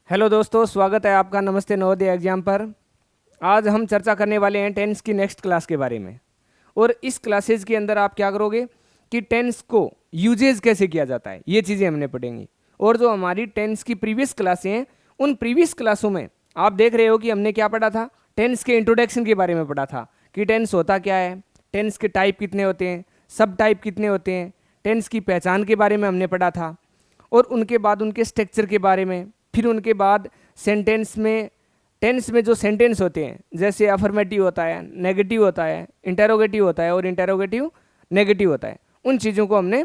Hello दोस्तों, स्वागत है आपका नमस्ते नवोदय एग्जाम पर। आज हम चर्चा करने वाले हैं टेंस की नेक्स्ट क्लास के बारे में। और इस क्लासेज के अंदर आप क्या करोगे कि टेंस को यूजेज कैसे किया जाता है ये चीज़ें हमने पढ़ेंगी। और जो हमारी टेंस की प्रीवियस क्लासें हैं उन प्रीवियस क्लासों में आप देख रहे हो कि हमने क्या पढ़ा था। टेंस के इंट्रोडक्शन के बारे में पढ़ा था कि टेंस होता क्या है, टेंस के टाइप कितने होते हैं, सब टाइप कितने होते हैं, टेंस की पहचान के बारे में हमने पढ़ा था। और उनके बाद उनके स्ट्रक्चर के बारे में, फिर उनके बाद सेंटेंस में, टेंस में जो सेंटेंस होते हैं जैसे अफर्मेटिव होता है, नेगेटिव होता है, इंटेरोगेटिव होता है और इंटेरोगेटिव नेगेटिव होता है, उन चीज़ों को हमने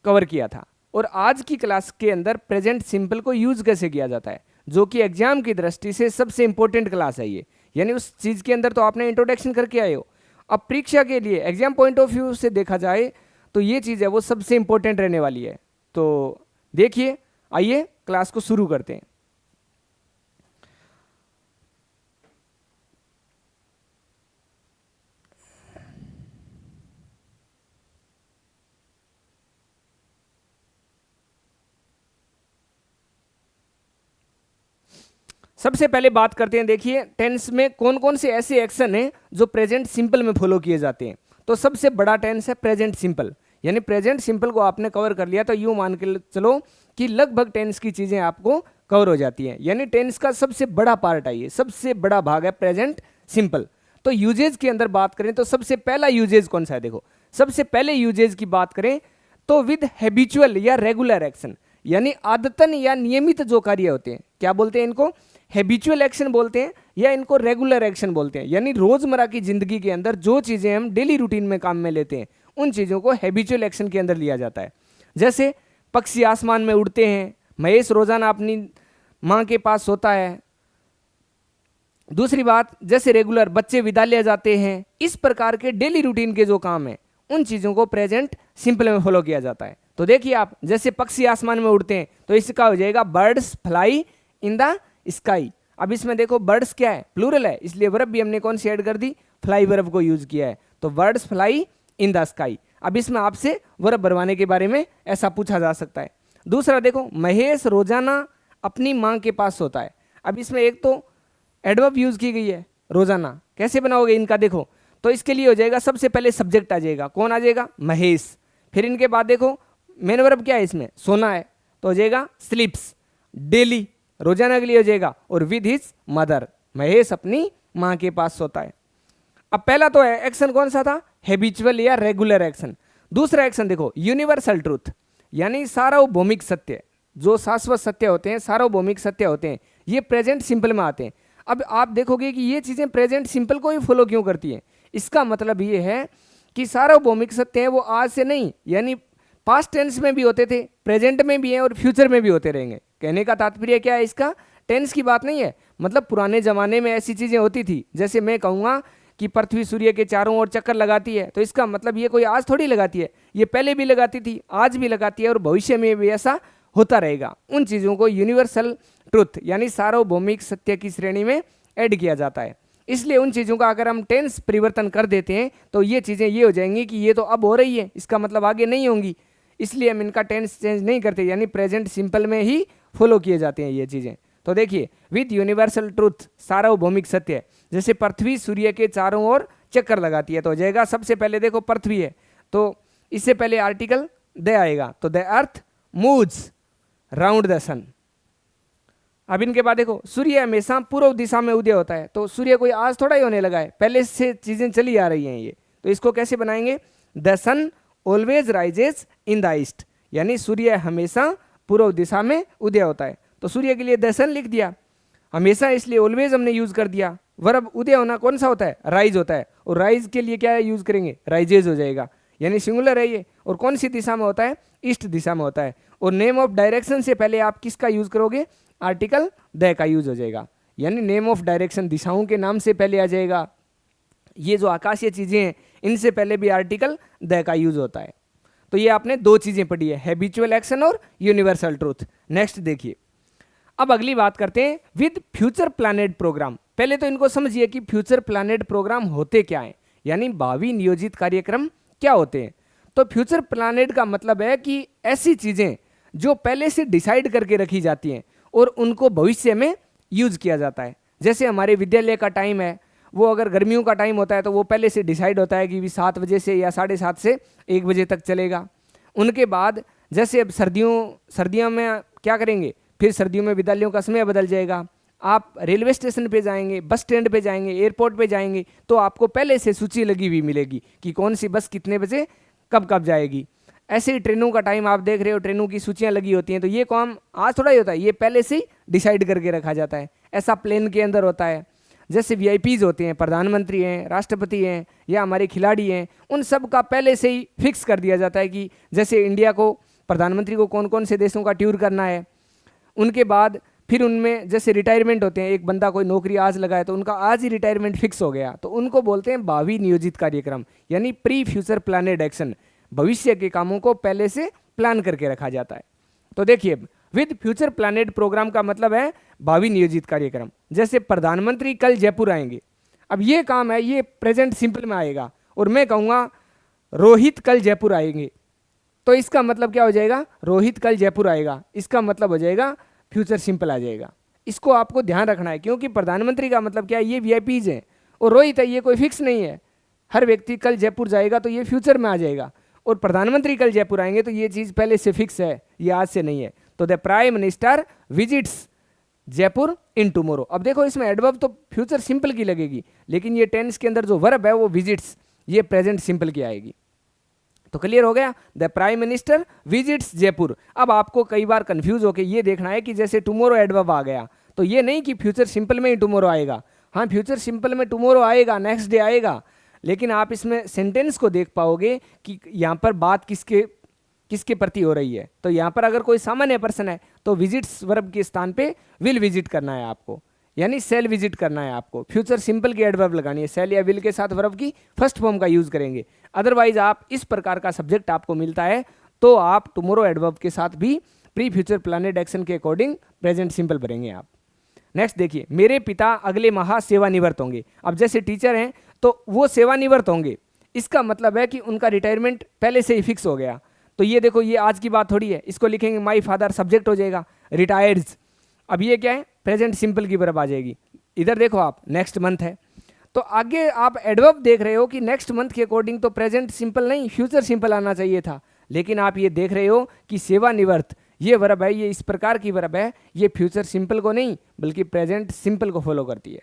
कवर किया था। और आज की क्लास के अंदर प्रेजेंट सिंपल को यूज़ कैसे किया जाता है, जो कि एग्जाम की दृष्टि से सबसे इंपॉर्टेंट क्लास है ये। यानी उस चीज़ के अंदर तो आपने इंट्रोडक्शन करके आए हो, अब परीक्षा के लिए एग्जाम पॉइंट ऑफ व्यू से देखा जाए तो ये चीज़ है वो सबसे इंपॉर्टेंट रहने वाली है। तो देखिए, आइए क्लास को शुरू करते हैं। सबसे पहले बात करते हैं, देखिए टेंस में कौन कौन से ऐसे एक्शन हैं जो प्रेजेंट सिंपल में फॉलो किए जाते हैं। तो सबसे बड़ा टेंस है प्रेजेंट सिंपल। यानी प्रेजेंट सिंपल को आपने कवर कर लिया तो यूं मान के चलो कि लगभग टेंस की चीज़ें आपको कवर हो जाती हैं। यानी टेंस का सबसे बड़ा पार्ट है ये, सबसे बड़ा भाग है प्रेजेंट सिंपल। तो यूजेज के अंदर बात करें तो सबसे पहला यूजेज कौन सा है, देखो सबसे पहले यूजेज की बात करें तो विद हैबिचुअल या रेगुलर एक्शन, यानी आदतन या नियमित जो कार्य होते हैं, क्या बोलते हैं इनको, हैबिचुअल एक्शन बोलते हैं या इनको रेगुलर एक्शन बोलते हैं। यानी रोजमर्रा की जिंदगी के अंदर जो चीजें हम डेली रूटीन में काम में लेते हैं उन चीजों को हैबिचुअल एक्शन के अंदर लिया जाता है। जैसे पक्षी आसमान में उड़ते हैं, महेश रोजाना अपनी माँ के पास सोता है। दूसरी बात, जैसे रेगुलर बच्चे विद्यालय जाते हैं, इस प्रकार के डेली रूटीन के जो काम है उन चीज़ों को प्रेजेंट सिंपल में फॉलो किया जाता है। तो देखिए आप, जैसे पक्षी आसमान में उड़ते हैं तो इसका हो जाएगा birds fly in the sky. अब इसमें देखो बर्ड्स क्या है, प्लूरल है, इसलिए वर्ब भी हमने कौन सी ऐड कर दी, फ्लाई वर्ब को यूज किया है। तो birds fly in the sky. अब इसमें आपसे वर्ब भरवाने के बारे में ऐसा पूछा जा सकता है। दूसरा देखो, महेश रोजाना अपनी माँ के पास सोता है। अब इसमें एक तो एडवर्ब यूज की गई है रोजाना, कैसे बनाओगे इनका, देखो तो इसके लिए हो जाएगा सबसे पहले सब्जेक्ट आ जाएगा, कौन आ जाएगा, महेश। फिर इनके बाद देखो मेन वर्ब क्या है इसमें, सोना है, तो हो जाएगा स्लीप्स, डेली रोजाना के लिए हो जाएगा। और विद हिज मदर, महेश अपनी माँ के पास सोता है। अब पहला तो है एक्शन कौन सा था, हैबिचुअल या रेगुलर एक्शन। दूसरा एक्शन देखो यूनिवर्सल ट्रूथ, यानी सार्वभौमिक सत्य, जो शाश्वत सत्य होते हैं, सार्वभौमिक सत्य होते हैं, ये प्रेजेंट सिंपल में आते हैं। अब आप देखोगे कि ये चीज़ें प्रेजेंट सिंपल को ही फॉलो क्यों करती हैं। इसका मतलब ये है कि सार्वभौमिक सत्य है वो आज से नहीं, यानी पास्ट टेंस में भी होते थे, प्रेजेंट में भी हैं और फ्यूचर में भी होते रहेंगे। कहने का तात्पर्य क्या है, इसका टेंस की बात नहीं है, मतलब पुराने ज़माने में ऐसी चीज़ें होती थी। जैसे मैं कहूँगा कि पृथ्वी सूर्य के चारों ओर चक्कर लगाती है, तो इसका मतलब ये कोई आज थोड़ी लगाती है, ये पहले भी लगाती थी, आज भी लगाती है और भविष्य में भी ऐसा होता रहेगा। उन चीज़ों को यूनिवर्सल ट्रुथ यानी सार्वभौमिक सत्य की श्रेणी में ऐड किया जाता है। इसलिए उन चीज़ों का अगर हम टेंस परिवर्तन कर देते हैं तो ये चीज़ें ये हो जाएंगी कि ये तो अब हो रही है, इसका मतलब आगे नहीं होंगी, इसलिए हम इनका टेंस चेंज नहीं करते, यानी प्रेजेंट सिंपल में ही फॉलो किए जाते हैं ये चीज़ें। तो देखिए विद यूनिवर्सल ट्रुथ, सार्वभौमिक सत्य, जैसे पृथ्वी सूर्य के चारों ओर चक्कर लगाती है, तो हो जाएगा सबसे पहले देखो पृथ्वी है तो इससे पहले आर्टिकल द आएगा, तो the earth moves round the sun. अब इनके बाद देखो सूर्य हमेशा पूर्व दिशा में उदय होता है, तो सूर्य कोई आज थोड़ा ही होने लगा है, पहले से चीजें चली आ रही हैं ये। तो इसको कैसे बनाएंगे, the sun always rises in the east, यानी सूर्य हमेशा पूर्व दिशा में उदय होता है। तो सूर्य के लिए द सन लिख दिया, हमेशा इसलिए ऑलवेज हमने यूज कर दिया। वर्ब उदय होना कौन सा होता है, राइज होता है, और राइज के लिए क्या यूज करेंगे, राइजेज हो जाएगा, यानी सिंगुलर है ये। और कौन सी दिशा में होता है, ईस्ट दिशा में होता है। और नेम ऑफ डायरेक्शन से पहले आप किसका यूज करोगे, आर्टिकल द का यूज हो जाएगा, यानी नेम ऑफ डायरेक्शन दिशाओं के नाम से पहले आ जाएगा। ये जो आकाशीय चीजें हैं इनसे पहले भी आर्टिकल द का यूज होता है। तो ये आपने दो चीजें पढ़ी है, हैबिचुअल एक्शन और यूनिवर्सल ट्रूथ। नेक्स्ट देखिए, अब अगली बात करते हैं विद फ्यूचर प्लानेड प्रोग्राम। पहले तो इनको समझिए कि फ्यूचर प्लानेड प्रोग्राम होते क्या हैं, यानी भावी नियोजित कार्यक्रम क्या होते हैं। तो फ्यूचर प्लानेड का मतलब है कि ऐसी चीजें जो पहले से डिसाइड करके रखी जाती हैं और उनको भविष्य में यूज किया जाता है। जैसे हमारे विद्यालय का टाइम है, वो अगर गर्मियों का टाइम होता है तो वो पहले से डिसाइड होता है कि भी 7 बजे से या 7:30 से 1 बजे तक चलेगा। उनके बाद जैसे अब सर्दियों में क्या करेंगे, फिर सर्दियों में विद्यालयों का समय बदल जाएगा। आप रेलवे स्टेशन पे जाएंगे, बस स्टैंड पे जाएंगे, एयरपोर्ट पे जाएंगे, तो आपको पहले से सूची लगी हुई मिलेगी कि कौन सी बस कितने बजे कब कब जाएगी। ऐसे ही ट्रेनों का टाइम आप देख रहे हो, ट्रेनों की सूचियाँ लगी होती हैं, तो ये काम आज थोड़ा ही होता है, ये पहले से ही डिसाइड करके रखा जाता है। ऐसा प्लेन के अंदर होता है। जैसे वीआईपीज होते हैं, प्रधानमंत्री हैं, राष्ट्रपति हैं या हमारे खिलाड़ी हैं, उन सब का पहले से ही फिक्स कर दिया जाता है कि जैसे इंडिया को, प्रधानमंत्री को कौन कौन से देशों का टूर करना है। उनके बाद फिर उनमें जैसे रिटायरमेंट होते हैं, एक बंदा कोई नौकरी आज लगाए तो उनका आज ही रिटायरमेंट फिक्स हो गया, तो उनको बोलते हैं भावी नियोजित कार्यक्रम, यानी प्री फ्यूचर प्लानेड एक्शन। भविष्य के कामों को पहले से प्लान करके रखा जाता है। तो देखिए, विद फ्यूचर प्लानेड प्रोग्राम का मतलब है भावी नियोजित कार्यक्रम। जैसे प्रधानमंत्री कल जयपुर आएंगे, अब ये काम है, ये प्रेजेंट सिंपल में आएगा, और मैं कहूँगा रोहित कल जयपुर आएंगे, तो इसका मतलब क्या हो जाएगा, रोहित कल जयपुर आएगा, इसका मतलब हो जाएगा फ्यूचर सिंपल आ जाएगा। इसको आपको ध्यान रखना है, क्योंकि प्रधानमंत्री का मतलब क्या है, ये वीआईपीज हैं, और रोहित है, ये कोई फिक्स नहीं है। हर व्यक्ति कल जयपुर जाएगा तो ये फ्यूचर में आ जाएगा, और प्रधानमंत्री कल जयपुर आएंगे तो ये चीज़ पहले से फिक्स है, ये आज से नहीं है। तो the prime minister visits Jaipur in tomorrow. अब देखो, इसमें एडवर्ब तो फ्यूचर सिंपल की लगेगी, लेकिन ये टेंस के अंदर जो वर्ब है वो विजिट्स, ये प्रेजेंट सिंपल की आएगी। तो क्लियर हो गया, the prime minister visits Jaipur. अब आपको कई बार कंफ्यूज होकर ये देखना है कि जैसे टुमारो एडवर्ब आ गया, तो ये नहीं कि फ्यूचर सिंपल में ही टुमारो आएगा। हाँ, फ्यूचर सिंपल में टुमारो आएगा, नेक्स्ट डे आएगा, लेकिन आप इसमें सेंटेंस को देख पाओगे कि यहाँ पर बात किसके प्रति हो रही है। तो यहाँ पर अगर कोई सामान्य पर्सन है तो विजिट्स वर्ब के स्थान पे विल विजिट करना है आपको, यानी सेल विजिट करना है आपको। फ्यूचर सिंपल की एडवर्ब लगानी है, सेल या विल के साथ वर्ब की फर्स्ट फॉर्म का यूज करेंगे। अदरवाइज आप इस प्रकार का सब्जेक्ट आपको मिलता है तो आप टुमारो एडवर्ब के साथ भी प्री फ्यूचर प्लानेड एक्शन के अकॉर्डिंग प्रेजेंट सिंपल भरेंगे आप। नेक्स्ट देखिए, मेरे पिता अगले माह सेवानिवृत्त होंगे। अब जैसे टीचर हैं तो वो सेवानिवृत्त होंगे, इसका मतलब है कि उनका रिटायरमेंट पहले से ही फिक्स हो गया। तो ये देखो, ये आज की बात थोड़ी है, इसको लिखेंगे माई फादर, सब्जेक्ट हो जाएगा रिटायर्स। अब ये क्या है, प्रेजेंट सिंपल की वर्ब आ जाएगी। इधर देखो आप, नेक्स्ट मंथ है, तो आगे आप एडवर्ब देख रहे हो कि नेक्स्ट मंथ के अकॉर्डिंग तो प्रेजेंट सिंपल नहीं फ्यूचर सिंपल आना चाहिए था, लेकिन आप ये देख रहे हो कि सेवानिवृत्त ये वर्ब है, ये इस प्रकार की वर्ब है, ये फ्यूचर सिंपल को नहीं बल्कि प्रेजेंट सिंपल को फॉलो करती है।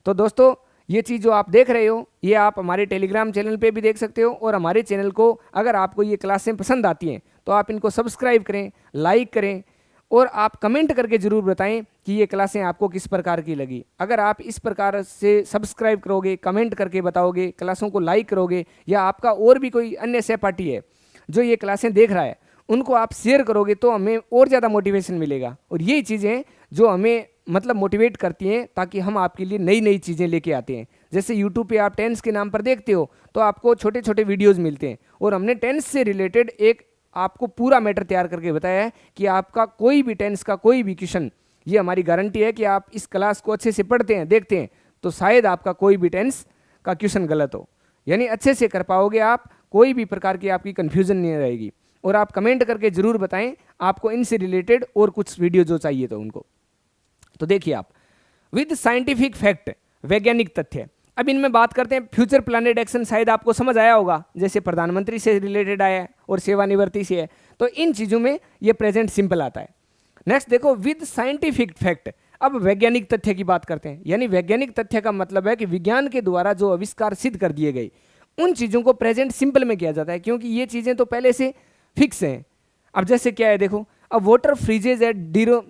तो दोस्तों, ये चीज़ जो आप देख रहे हो ये आप हमारे टेलीग्राम चैनल पे भी देख सकते हो, और हमारे चैनल को अगर आपको ये क्लासें पसंद आती हैं तो आप इनको सब्सक्राइब करें, लाइक करें, और आप कमेंट करके ज़रूर बताएं कि ये क्लासें आपको किस प्रकार की लगी। अगर आप इस प्रकार से सब्सक्राइब करोगे, कमेंट करके बताओगे, क्लासों को लाइक करोगे, या आपका और भी कोई अन्य सहपाठी है जो ये क्लासें देख रहा है उनको आप शेयर करोगे, तो हमें और ज़्यादा मोटिवेशन मिलेगा। और यही चीज़ें जो हमें मतलब मोटिवेट करती हैं, ताकि हम आपके लिए नई नई चीज़ें लेके आते हैं। जैसे यूट्यूब पे आप टेंस के नाम पर देखते हो तो आपको छोटे छोटे वीडियोस मिलते हैं, और हमने टेंस से रिलेटेड एक आपको पूरा मैटर तैयार करके बताया है कि आपका कोई भी टेंस का कोई भी क्वेश्चन, ये हमारी गारंटी है कि आप इस क्लास को अच्छे से पढ़ते हैं, देखते हैं, तो शायद आपका कोई भी टेंस का क्वेश्चन गलत हो, यानी अच्छे से कर पाओगे आप, कोई भी प्रकार की आपकी कन्फ्यूजन नहीं रहेगी। और आप कमेंट करके ज़रूर बताएं आपको इनसे रिलेटेड और कुछ वीडियो जो चाहिए तो उनको। तो देखिए आप, विद साइंटिफिक फैक्ट, वैज्ञानिक तथ्य। अब इनमें बात करते हैं फ्यूचर प्लानेड एक्शन, शायद आपको समझ आया होगा, जैसे प्रधानमंत्री से रिलेटेड आया है और सेवानिवृत्ति से है, तो इन चीज़ों में ये प्रेजेंट सिंपल आता है। नेक्स्ट देखो, विद साइंटिफिक फैक्ट। अब वैज्ञानिक तथ्य की बात करते हैं, यानी वैज्ञानिक तथ्य का मतलब है कि विज्ञान के द्वारा जो आविष्कार सिद्ध कर दिए गए उन चीज़ों को प्रेजेंट सिंपल में किया जाता है, क्योंकि ये चीज़ें तो पहले से फिक्स हैं। अब जैसे क्या है देखो, अब water freezes at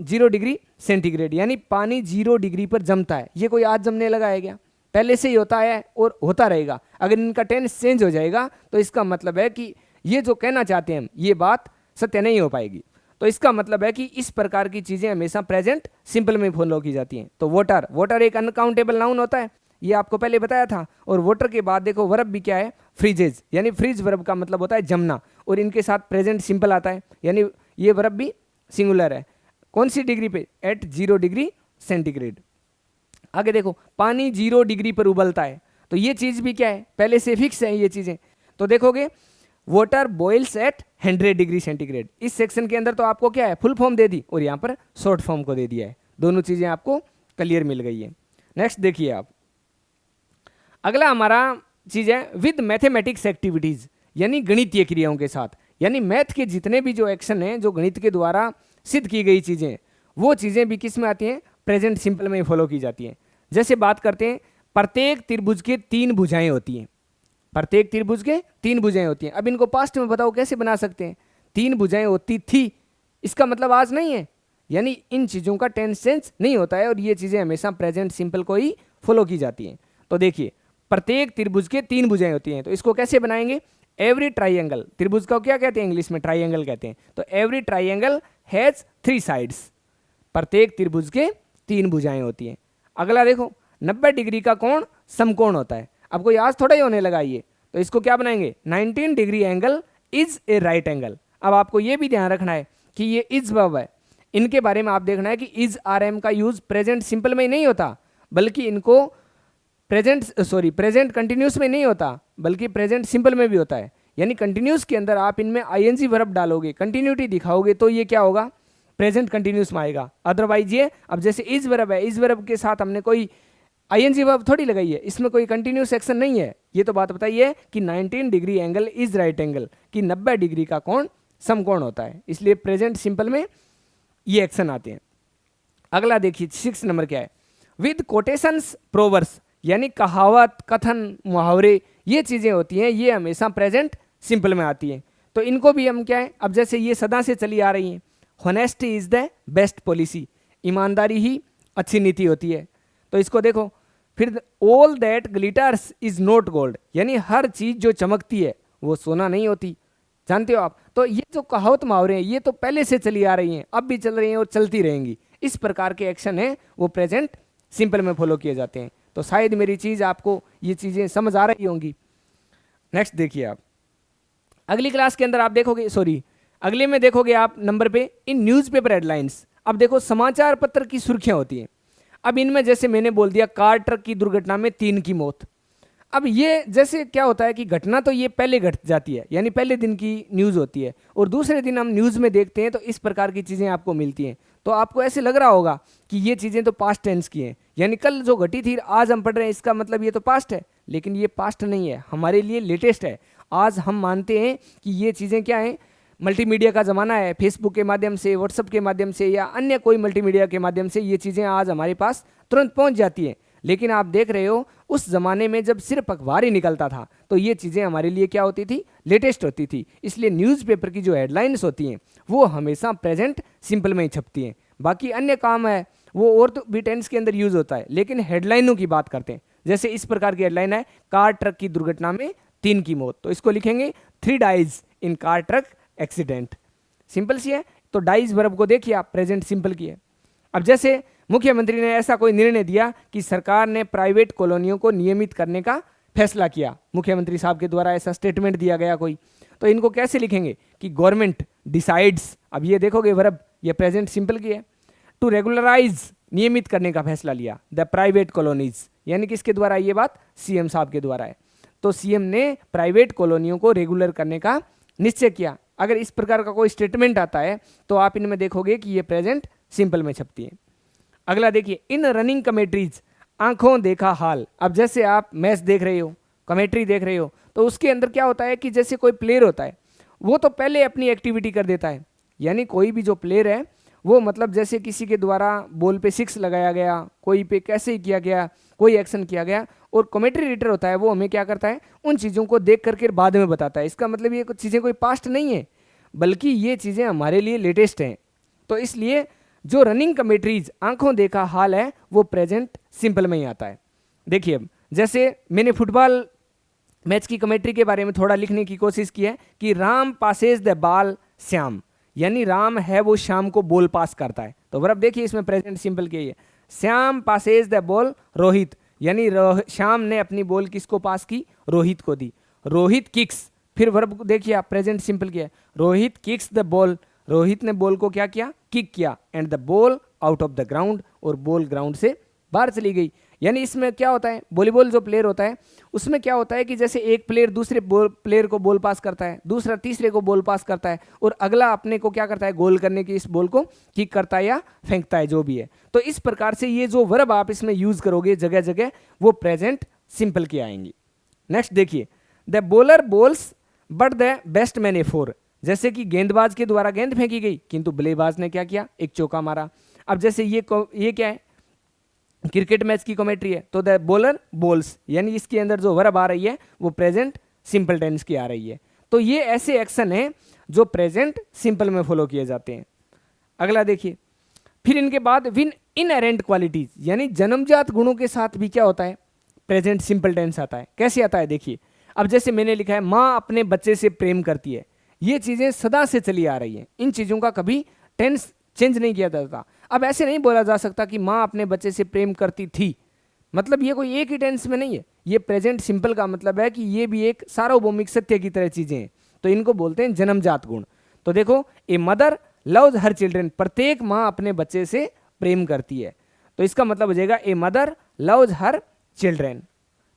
0 degree centigrade, यानी पानी 0 डिग्री पर जमता है। ये कोई आज जमने लगा है क्या, पहले से ही होता है और होता रहेगा। अगर इनका टेंस चेंज हो जाएगा तो इसका मतलब है कि ये जो कहना चाहते हैं हम, ये बात सत्य नहीं हो पाएगी। तो इसका मतलब है कि इस प्रकार की चीज़ें हमेशा प्रेजेंट सिंपल में फॉलो की जाती हैं। तो वाटर एक अनकाउंटेबल नाउन होता है, ये आपको पहले बताया था। और वाटर के बाद देखो वर्ब भी क्या है, फ्रीजेज, यानी फ्रीज वर्ब का मतलब होता है जमना, और इनके साथ प्रेजेंट सिंपल आता है, यानी ये वर्ब भी सिंगुलर है। कौन सी डिग्री पे, एट 0 डिग्री सेंटीग्रेड। आगे देखो, पानी 0 डिग्री पर उबलता है, तो ये चीज़ भी क्या है, पहले से फिक्स है ये चीज़ें। तो देखोगे water boils at 100 degree centigrade. इस सेक्शन के अंदर तो आपको क्या है, फुल फॉर्म दे दी और यहाँ पर शॉर्ट फॉर्म को दे दिया है। दोनों चीज़ें आपको क्लियर मिल गई है। नेक्स्ट देखिए आप, अगला हमारा चीज़ है विद मैथमेटिक्स एक्टिविटीज़, यानी गणितीय क्रियाओं के साथ। यानी मैथ के जितने भी जो एक्शन हैं, जो गणित के द्वारा सिद्ध की गई चीज़ें, वो चीज़ें भी किस में आती हैं, प्रेजेंट सिंपल में फॉलो की जाती हैं। जैसे बात करते हैं, प्रत्येक त्रिभुज के 3 भुजाएं होती हैं। प्रत्येक त्रिभुज के 3 भुजाएं होती हैं। अब इनको पास्ट में बताओ कैसे बना सकते हैं, 3 भुजाएं होती थी, इसका मतलब आज नहीं है, यानी इन चीज़ों का टेंस सेंस नहीं होता है और ये चीज़ें हमेशा प्रेजेंट सिंपल को ही फॉलो की जाती हैं। तो देखिए, प्रत्येक त्रिभुज के 3 भुजाएं होती हैं, तो इसको कैसे बनाएंगे, एवरी ट्राइंगल, त्रिभुज का क्या कहते हैं इंग्लिश में, ट्राइंगल कहते हैं। तो एवरी ट्राइंगल हैज़ 3 साइड्स, प्रत्येक त्रिभुज के 3 भुजाएं होती हैं। अगला देखो, 90 डिग्री का कोण समकोण होता है। अब कोई आज थोड़ा ही होने लगा ये, तो इसको क्या बनाएंगे, 19 degree angle is a right angle. अब आपको ये भी ध्यान रखना है कि ये इज वर्ब है, इनके बारे में आप देखना है कि इज आर एम का यूज प्रेजेंट सिंपल में ही नहीं होता, बल्कि इनको प्रेजेंट कंटिन्यूस में नहीं होता, बल्कि प्रेजेंट सिंपल में भी होता है। यानी कंटिन्यूस के अंदर आप इनमें आईएनजी वर्ब डालोगे, कंटिन्यूटी दिखाओगे, तो ये क्या होगा, प्रेजेंट कंटिन्यूस में आएगा। अदरवाइज ये, अब जैसे इज वर्ब है, इज वर्ब के साथ हमने कोई आईएनजी वर्ब थोड़ी लगाई है, इसमें कोई कंटिन्यूस एक्शन नहीं है। ये तो बात बताइए कि 19 degree angle is right angle, कि 90 डिग्री का कोण समकोण होता है, इसलिए प्रेजेंट सिंपल में ये एक्शन आते हैं। अगला देखिए 6 नंबर क्या है, विद कोटेशंस प्रोवर्स, यानी कहावत, कथन, मुहावरे, ये चीज़ें होती हैं, ये हमेशा प्रेजेंट सिंपल में आती हैं। तो इनको भी हम क्या है, अब जैसे ये सदा से चली आ रही हैं, honesty is the best policy, ईमानदारी ही अच्छी नीति होती है। तो इसको देखो, फिर all that glitters is not gold, यानी हर चीज़ जो चमकती है वो सोना नहीं होती, जानते हो आप। तो ये जो कहावत मुहावरे हैं, ये तो पहले से चली आ रही हैं, अब भी चल रही हैं और चलती रहेंगी। इस प्रकार के एक्शन हैं वो प्रेजेंट सिंपल में फॉलो किए जाते हैं। तो शायद मेरी चीज़ आपको ये चीज़ें समझ आ रही होंगी। नेक्स्ट देखिए आप, अगली क्लास के अंदर आप देखोगे, अगले में देखोगे आप नंबर पे, इन न्यूज़पेपर हेडलाइंस। अब देखो, समाचार पत्र की सुर्खियां होती हैं। अब इनमें जैसे मैंने बोल दिया, कार ट्रक की दुर्घटना में 3 की मौत। अब ये जैसे क्या होता है कि घटना तो ये पहले घट जाती है, यानी पहले दिन की न्यूज़ होती है, और दूसरे दिन हम न्यूज़ में देखते हैं तो इस प्रकार की चीज़ें आपको मिलती हैं। तो आपको ऐसे लग रहा होगा कि ये चीज़ें तो पास्ट टेंस की हैं, यानी कल जो घटी थी आज हम पढ़ रहे हैं, इसका मतलब ये तो पास्ट है। लेकिन ये पास्ट नहीं है, हमारे लिए लेटेस्ट है। आज हम मानते हैं कि ये चीज़ें क्या हैं, मल्टीमीडिया का ज़माना है, फेसबुक के माध्यम से, व्हाट्सएप के माध्यम से, या अन्य कोई मल्टीमीडिया के माध्यम से ये चीज़ें आज हमारे पास तुरंत पहुंच जाती हैं। लेकिन आप देख रहे हो, उस ज़माने में जब सिर्फ अखबार ही निकलता था, तो ये चीज़ें हमारे लिए क्या होती थी, लेटेस्ट होती थी। इसलिए न्यूज़पेपर की जो हेडलाइंस होती हैं वो हमेशा प्रेजेंट सिंपल में ही छपती हैं। बाकी अन्य काम है वो और तो भी टेंस के अंदर यूज़ होता है, लेकिन हेडलाइनों की बात करते हैं। जैसे इस प्रकार की हेडलाइन है, कार ट्रक की दुर्घटना में 3 की मौत, तो इसको लिखेंगे 3 dies in car truck accident. Simple सी है। तो डाइज वर्ब को देखिए आप, प्रेजेंट सिंपल की है। अब जैसे मुख्यमंत्री ने ऐसा कोई निर्णय दिया कि सरकार ने प्राइवेट कॉलोनियों को नियमित करने का फैसला किया, मुख्यमंत्री साहब के द्वारा ऐसा स्टेटमेंट दिया गया कोई, तो इनको कैसे लिखेंगे कि गवर्नमेंट डिसाइड्स। अब ये देखोगे वर्ब, ये प्रेजेंट सिंपल की है। टू रेगुलराइज, नियमित करने का फैसला लिया द प्राइवेट कॉलोनीज, यानी किसके द्वारा, ये बात सीएम साहब के द्वारा है। तो सीएम ने प्राइवेट कॉलोनियों को रेगुलर करने का निश्चय किया। अगर इस प्रकार का कोई स्टेटमेंट आता है तो आप इनमें देखोगे कि ये प्रेजेंट सिंपल में छपती है। अगला देखिए, इन रनिंग कमेट्रीज, आंखों देखा हाल। अब जैसे आप मैच देख रहे हो, कमेट्री देख रहे हो, तो उसके अंदर क्या होता है कि जैसे कोई प्लेयर होता है वो तो पहले अपनी एक्टिविटी कर देता है, यानी कोई भी जो प्लेयर है वो मतलब जैसे किसी के द्वारा बॉल पे 6 लगाया गया, कोई पे कैसे किया गया, कोई एक्शन किया गया, और कमेंट्री राइटर होता है वो हमें क्या करता है, उन चीज़ों को देख करके बाद में बताता है। इसका मतलब ये कुछ चीज़ें कोई पास्ट नहीं है, बल्कि ये चीज़ें हमारे लिए लेटेस्ट हैं। तो इसलिए जो रनिंग कमेंट्रीज, आंखों देखा हाल है, वो प्रेजेंट सिंपल में ही आता है। देखिए, अब जैसे मैंने फुटबॉल मैच की कमेंट्री के बारे में थोड़ा लिखने की कोशिश की है कि Ram Passage the ball Shyam, यानी राम है वो श्याम को बॉल पास करता है। तो वर्ब देखिए इसमें प्रेजेंट सिंपल की है। Shyam Passage the ball Rohit, यानी श्याम ने अपनी बॉल किसको पास की, रोहित को दी। रोहित किक्स, फिर वर्ब देखिए आप, प्रेजेंट सिंपल किया है। Rohit kicks the ball, Rohit ने बॉल को क्या किया, किक किया, and the ball out of the ground, और बॉल ग्राउंड से बाहर चली गई। यानी इसमें क्या होता है, वॉलीबॉल जो प्लेयर होता है उसमें क्या होता है कि जैसे एक प्लेयर दूसरे प्लेयर को बॉल पास करता है, दूसरा तीसरे को बॉल पास करता है, और अगला अपने को क्या करता है, गोल करने की इस बॉल को किक करता है या फेंकता है, जो भी है। तो इस प्रकार से ये जो वर्ब आप इसमें यूज करोगे जगह जगह वो प्रेजेंट सिंपल की आएंगी। नेक्स्ट देखिए, the bowler balls but the best man A four, जैसे कि गेंदबाज के द्वारा गेंद फेंकी गई किंतु बल्लेबाज ने क्या किया, एक चौका मारा। अब जैसे ये क्या है, क्रिकेट मैच की कमेंट्री है, तो द बॉलर बॉल्स, यानी इसके अंदर जो वर्ब आ रही है वो प्रेजेंट सिंपल टेंस की आ रही है। तो ये ऐसे एक्शन हैं जो प्रेजेंट सिंपल में फॉलो किए जाते हैं। अगला देखिए, फिर इनके बाद विन इनहेरेंट क्वालिटीज, यानी जन्मजात गुणों के साथ भी क्या होता है, प्रेजेंट सिंपल टेंस आता है। कैसे आता है देखिए, अब जैसे मैंने लिखा है माँ अपने बच्चे से प्रेम करती है, ये चीजें सदा से चली आ रही हैं, इन चीजों का कभी टेंस चेंज नहीं किया जाता। अब ऐसे नहीं बोला जा सकता कि माँ अपने बच्चे से प्रेम करती थी, मतलब ये कोई एक ही टेंस में नहीं है, ये प्रेजेंट सिंपल का मतलब है कि ये भी एक सार्वभौमिक सत्य की तरह चीजें हैं, तो इनको बोलते हैं जन्मजात गुण। तो देखो, a mother loves her children, प्रत्येक माँ अपने बच्चे से प्रेम करती है, तो इसका मतलब हो जाएगा a mother loves her children.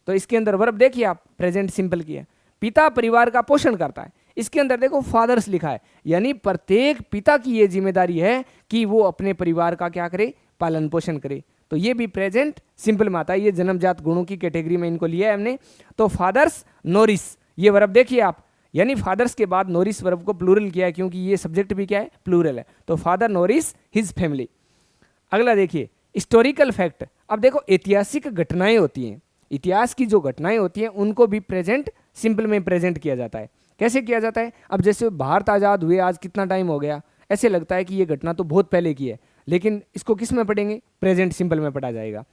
तो इसके अंदर वर्ब देखिए आप, प्रेजेंट सिंपल की है। पिता परिवार का पोषण करता है, इसके अंदर देखो फादर्स लिखा है, यानी प्रत्येक पिता की ये जिम्मेदारी है कि वो अपने परिवार का क्या करे, पालन पोषण करे। तो ये भी प्रेजेंट सिंपल में आता है, ये जन्मजात गुणों की कैटेगरी में इनको लिया है हमने। तो फादर्स नोरिस, ये वर्ब देखिए आप, यानी फादर्स के बाद नोरिस वर्ब को प्लूरल किया है, क्योंकि ये सब्जेक्ट भी क्या है, प्लूरल है। तो फादर नोरिस हिज फैमिली। अगला देखिए, हिस्टोरिकल फैक्ट। अब देखो, ऐतिहासिक घटनाएं होती हैं, इतिहास की जो घटनाएं होती हैं उनको भी प्रेजेंट सिंपल में प्रेजेंट किया जाता है। कैसे किया जाता है, अब जैसे भारत आज़ाद हुए आज कितना टाइम हो गया, ऐसे लगता है कि ये घटना तो बहुत पहले की है, लेकिन इसको किस में पढ़ेंगे, प्रेजेंट सिंपल में पढ़ा जाएगा।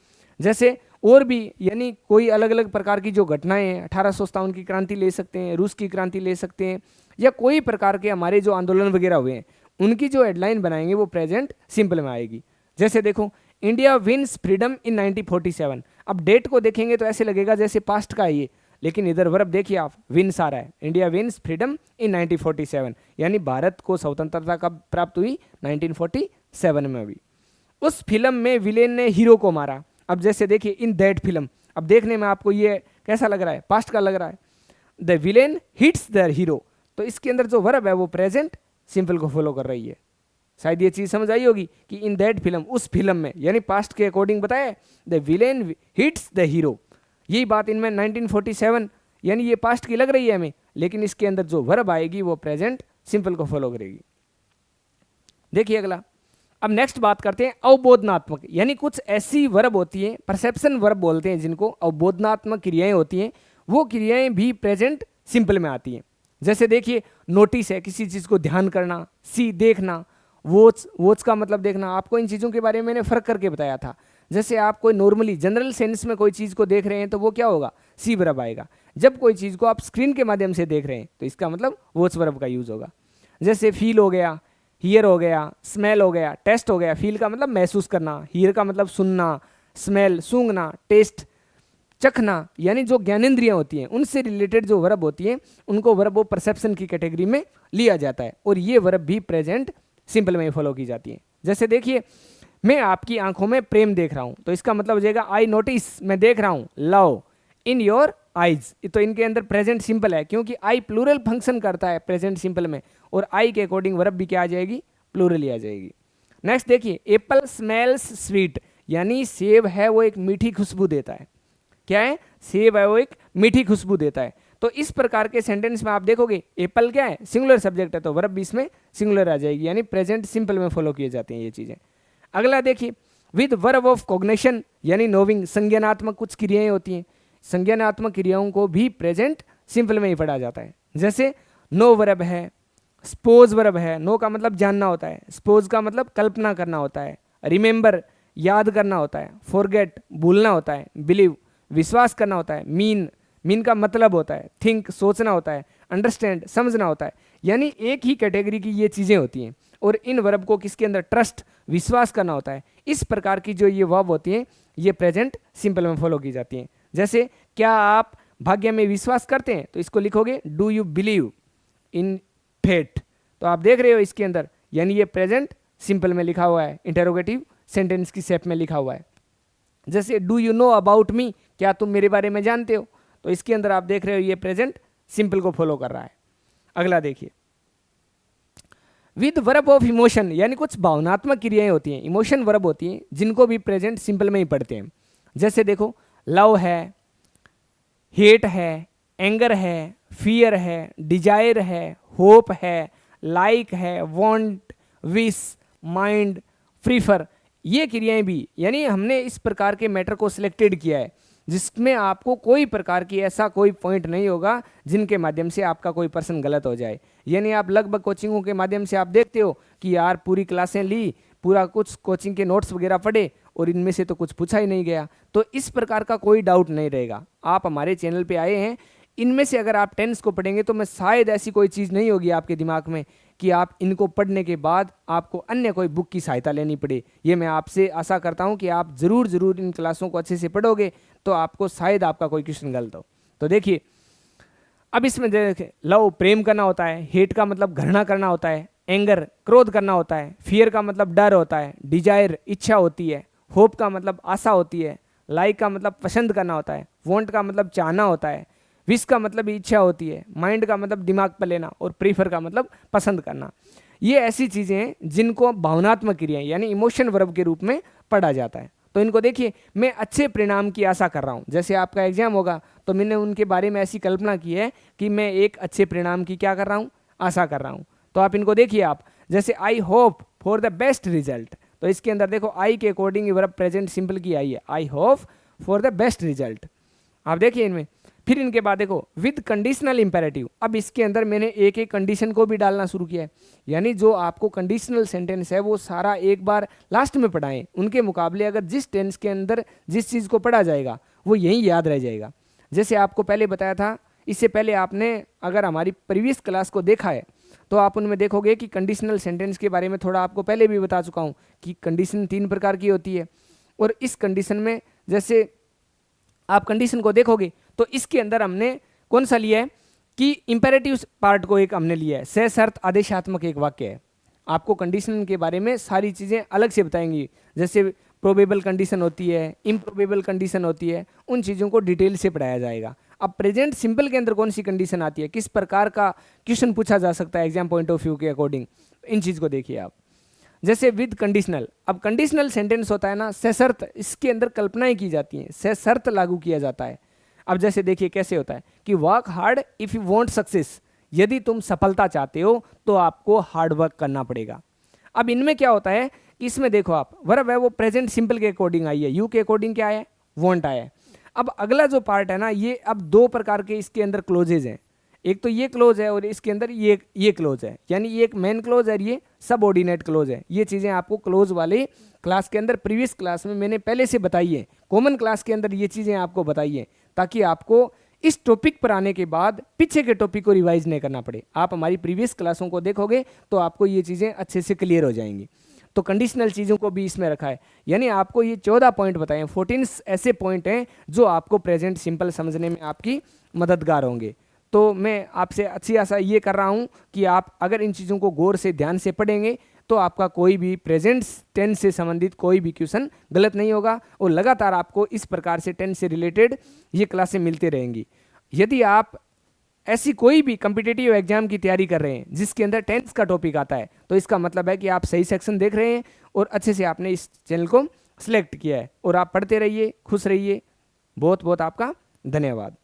जैसे और भी, यानी कोई अलग अलग प्रकार की जो घटनाएं हैं, 1857 की क्रांति ले सकते हैं, रूस की क्रांति ले सकते हैं, या कोई प्रकार के हमारे जो आंदोलन वगैरह हुए हैं उनकी जो हेडलाइन बनाएंगे वो प्रेजेंट सिंपल में आएगी। जैसे देखो, इंडिया विन्स फ्रीडम इन 1947, अब डेट को देखेंगे तो ऐसे लगेगा जैसे पास्ट का है ये, लेकिन इधर वर्ब देखिए आप, विन्स आ रहा है, इंडिया विन्स फ्रीडम इन 1947, यानी भारत को स्वतंत्रता कब प्राप्त हुई, 1947 में हुई। उस फिल्म में विलेन ने हीरो को मारा। अब जैसे देखिए, इन दैट फिल्म, अब देखने में आपको ये कैसा लग रहा है, पास्ट का लग रहा है, the villain hits the hero, तो इसके अंदर जो वर्ब है वो प्रेजेंट सिंपल को फॉलो कर रही है। शायद ये चीज समझ आई होगी कि इन दैट फिल्म, उस फिल्म में, यानी पास्ट के अकॉर्डिंग बताया, the villain hits the hero, यही बात इनमें 1947, यानी ये पास्ट की लग रही है हमें, लेकिन इसके अंदर जो वर्ब आएगी वो प्रेजेंट सिंपल को फॉलो करेगी। देखिए अगला, अब नेक्स्ट बात करते हैं अवबोधनात्मक, यानी कुछ ऐसी वर्ब होती हैं, परसेप्शन वर्ब बोलते हैं जिनको, अवबोधनात्मक क्रियाएं होती हैं, वो क्रियाएं भी प्रेजेंट सिंपल में आती हैं। जैसे देखिए, नोटिस है, किसी चीज़ को ध्यान करना, सी देखना, वॉच, वॉच का मतलब देखना, आपको इन चीज़ों के बारे में मैंने फ़र्क करके बताया था। जैसे आप कोई नॉर्मली जनरल सेंस में कोई चीज़ को देख रहे हैं तो वो क्या होगा, सी वर्ब आएगा। जब कोई चीज़ को आप स्क्रीन के माध्यम से देख रहे हैं तो इसका मतलब वॉच वर्ब का यूज़ होगा। जैसे फील हो गया, हियर हो गया, स्मेल हो गया, टेस्ट हो गया। फील का मतलब महसूस करना, हियर का मतलब सुनना, स्मेल सूंघना, टेस्ट चखना, यानी जो ज्ञानेंद्रियां होती हैं उनसे रिलेटेड जो वर्ब होती हैं उनको वर्ब ऑफ परसेप्शन की कैटेगरी में लिया जाता है, और ये वर्ब भी प्रेजेंट सिंपल में फॉलो की जाती है। जैसे देखिए, मैं आपकी आंखों में प्रेम देख रहा हूं, तो इसका मतलब हो जाएगा आई नोटिस, मैं देख रहा हूं, लव इन योर आइज, तो इनके अंदर प्रेजेंट सिंपल है, क्योंकि आई प्लूरल फंक्शन करता है प्रेजेंट सिंपल में, और आई के अकॉर्डिंग वर्ब भी क्या आ जाएगी, प्लूरल ही आ जाएगी। नेक्स्ट देखिए, एप्पल स्मेल्स स्वीट, यानी सेब है वो एक मीठी खुशबू देता है। क्या है, सेब है वो एक मीठी खुशबू देता है। तो इस प्रकार के सेंटेंस में आप देखोगे, एप्पल क्या है, सिंगुलर सब्जेक्ट है, तो वर्ब भी इसमें सिंगुलर आ जाएगी, यानी प्रेजेंट सिंपल में फॉलो किए जाते हैं ये चीजें। अगला देखिए, विद वर्ब ऑफ कॉग्निशन, यानी नोविंग, संज्ञानात्मक कुछ क्रियाएं होती हैं, संज्ञानात्मक क्रियाओं को भी प्रेजेंट सिंपल में ही पढ़ा जाता है। जैसे नो वर्ब है, स्पोज वर्ब है, नो का मतलब जानना होता है, स्पोज का मतलब कल्पना करना होता है, रिमेंबर याद करना होता है, फॉरगेट भूलना होता है, बिलीव विश्वास करना होता है, मीन का मतलब होता है, थिंक सोचना होता है, अंडरस्टैंड समझना होता है, यानी एक ही कैटेगरी की ये चीज़ें होती हैं, और इन वर्ब को किसके अंदर, ट्रस्ट विश्वास करना होता है। इस प्रकार की जो ये वर्ब होती हैं ये प्रेजेंट सिंपल में फॉलो की जाती हैं। जैसे, क्या आप भाग्य में विश्वास करते हैं, तो इसको लिखोगे do you believe in fate, तो आप देख रहे हो इसके अंदर, यानी ये प्रेजेंट सिंपल में लिखा हुआ है, इंटरोगेटिव सेंटेंस की शेप में लिखा हुआ है। जैसे do you know about me, क्या तुम मेरे बारे में जानते हो, तो इसके अंदर आप देख रहे हो ये प्रेजेंट सिंपल को फॉलो कर रहा है। अगला देखिए, विद वर्ब ऑफ इमोशन, यानी कुछ भावनात्मक क्रियाएं होती हैं, इमोशन वर्ब होती हैं, जिनको भी प्रेजेंट सिंपल में ही पढ़ते हैं। जैसे देखो, लव है, हेट है, एंगर है, फियर है, डिजायर है, होप है, लाइक है, वांट, विश, माइंड, प्रीफर, ये क्रियाएं भी, यानी हमने इस प्रकार के मैटर को सिलेक्टेड किया है जिसमें आपको कोई प्रकार की ऐसा कोई पॉइंट नहीं होगा जिनके माध्यम से आपका कोई पर्सन गलत हो जाए। यानी आप लगभग कोचिंगों के माध्यम से आप देखते हो कि यार पूरी क्लासें ली, पूरा कुछ कोचिंग के नोट्स वगैरह पढ़े और इनमें से तो कुछ पूछा ही नहीं गया, तो इस प्रकार का कोई डाउट नहीं रहेगा। आप हमारे चैनल पे आए हैं, इनमें से अगर आप टेंस को पढ़ेंगे तो मैं शायद ऐसी कोई चीज़ नहीं होगी आपके दिमाग में कि आप इनको पढ़ने के बाद आपको अन्य कोई बुक की सहायता लेनी पड़े। ये मैं आपसे आशा करता हूँ कि आप ज़रूर इन क्लासों को अच्छे से पढ़ोगे तो आपको शायद आपका कोई क्वेश्चन गलत हो। तो देखिए, अब इसमें देखें, लव प्रेम करना होता है, हेट का मतलब घृणा करना होता है, एंगर क्रोध करना होता है, फियर का मतलब डर होता है, डिजायर इच्छा होती है, होप का मतलब आशा होती है, लाइक का मतलब पसंद करना होता है, वांट का मतलब चाहना होता है, विश का मतलब इच्छा होती है, माइंड का मतलब दिमाग पर लेना और प्रीफर का मतलब पसंद करना। ये ऐसी चीज़ें हैं जिनको भावनात्मक क्रियाएं यानी इमोशन वर्ब के रूप में पढ़ा जाता है। तो इनको देखिए, मैं अच्छे परिणाम की आशा कर रहा हूँ। जैसे आपका एग्जाम होगा तो मैंने उनके बारे में ऐसी कल्पना की है कि मैं एक अच्छे परिणाम की क्या कर रहा हूँ, आशा कर रहा हूँ। तो आप इनको देखिए, आप जैसे I hope for the best result, तो इसके अंदर देखो आई के अकॉर्डिंग वर्ब प्रेजेंट सिंपल की आई है, I hope for the best result. आप देखिए इनमें, फिर इनके बाद देखो विद कंडीशनल इंपेरेटिव, अब इसके अंदर मैंने एक एक कंडीशन को भी डालना शुरू किया है, यानी जो आपको कंडीशनल सेंटेंस है वो सारा एक बार लास्ट में पढ़ाएं, उनके मुकाबले अगर जिस टेंस के अंदर जिस चीज़ को पढ़ा जाएगा वो यहीं याद रह जाएगा। जैसे आपको पहले बताया था, इससे पहले आपने अगर हमारी प्रीवियस क्लास को देखा है तो आप उनमें देखोगे कि कंडीशनल सेंटेंस के बारे में थोड़ा आपको पहले भी बता चुका हूँ कि कंडीशन 3 प्रकार की होती है। और इस कंडीशन में जैसे आप कंडीशन को देखोगे तो इसके अंदर हमने कौन सा लिया है कि इंपेरेटिव पार्ट को एक हमने लिया है, सशर्त आदेशात्मक एक वाक्य है। आपको कंडीशन के बारे में सारी चीज़ें अलग से बताएंगी, जैसे प्रोबेबल कंडीशन होती है, इम्प्रोबेबल कंडीशन होती है, उन चीज़ों को डिटेल से पढ़ाया जाएगा। अब प्रेजेंट सिंपल के अंदर कौन सी कंडीशन आती है, किस प्रकार का क्वेश्चन पूछा जा सकता है एग्जाम पॉइंट ऑफ व्यू के अकॉर्डिंग, इन चीज़ को देखिए आप। जैसे विद कंडीशनल, अब कंडीशनल सेंटेंस होता है ना, सशर्त, इसके अंदर कल्पनाएं की जाती हैं, सशर्त लागू किया जाता है। अब जैसे देखिए कैसे होता है कि work hard if you want success, यदि तुम सफलता चाहते हो तो आपको हार्ड वर्क करना पड़ेगा। अब इनमें क्या होता है कि इसमें देखो आप, वर्ब है वो प्रेजेंट सिंपल के अकॉर्डिंग आई है, यू के अकॉर्डिंग क्या है, वांट आया है। अब अगला जो पार्ट है ना, ये अब 2 प्रकार के इसके अंदर क्लोजेज हैं, एक तो ये क्लोज है और इसके अंदर ये क्लोज है, यानी ये एक मेन क्लोज है, ये सबऑर्डिनेट क्लोज है। ये चीज़ें आपको क्लोज वाले क्लास के अंदर प्रीवियस क्लास में मैंने पहले से बताई है, कॉमन क्लास के अंदर ये चीज़ें आपको बताई है, ताकि आपको इस टॉपिक पर आने के बाद पीछे के टॉपिक को रिवाइज नहीं करना पड़े। आप हमारी प्रीवियस क्लासों को देखोगे तो आपको ये चीज़ें अच्छे से क्लियर हो जाएंगी। तो कंडीशनल चीज़ों को भी इसमें रखा है, यानी आपको ये 14 पॉइंट बताए, 14 ऐसे पॉइंट हैं जो आपको प्रेजेंट सिंपल समझने में आपकी मददगार होंगे। तो मैं आपसे अच्छी आशा ये कर रहा हूँ कि आप अगर इन चीज़ों को गौर से ध्यान से पढ़ेंगे तो आपका कोई भी प्रेजेंट टेंस से संबंधित कोई भी क्वेश्चन गलत नहीं होगा, और लगातार आपको इस प्रकार से टेंस से रिलेटेड ये क्लासें मिलती रहेंगी। यदि आप ऐसी कोई भी कम्पिटिटिव एग्जाम की तैयारी कर रहे हैं जिसके अंदर टेंस का टॉपिक आता है, तो इसका मतलब है कि आप सही सेक्शन देख रहे हैं और अच्छे से आपने इस चैनल को सिलेक्ट किया है। और आप पढ़ते रहिए, खुश रहिए। बहुत बहुत आपका धन्यवाद।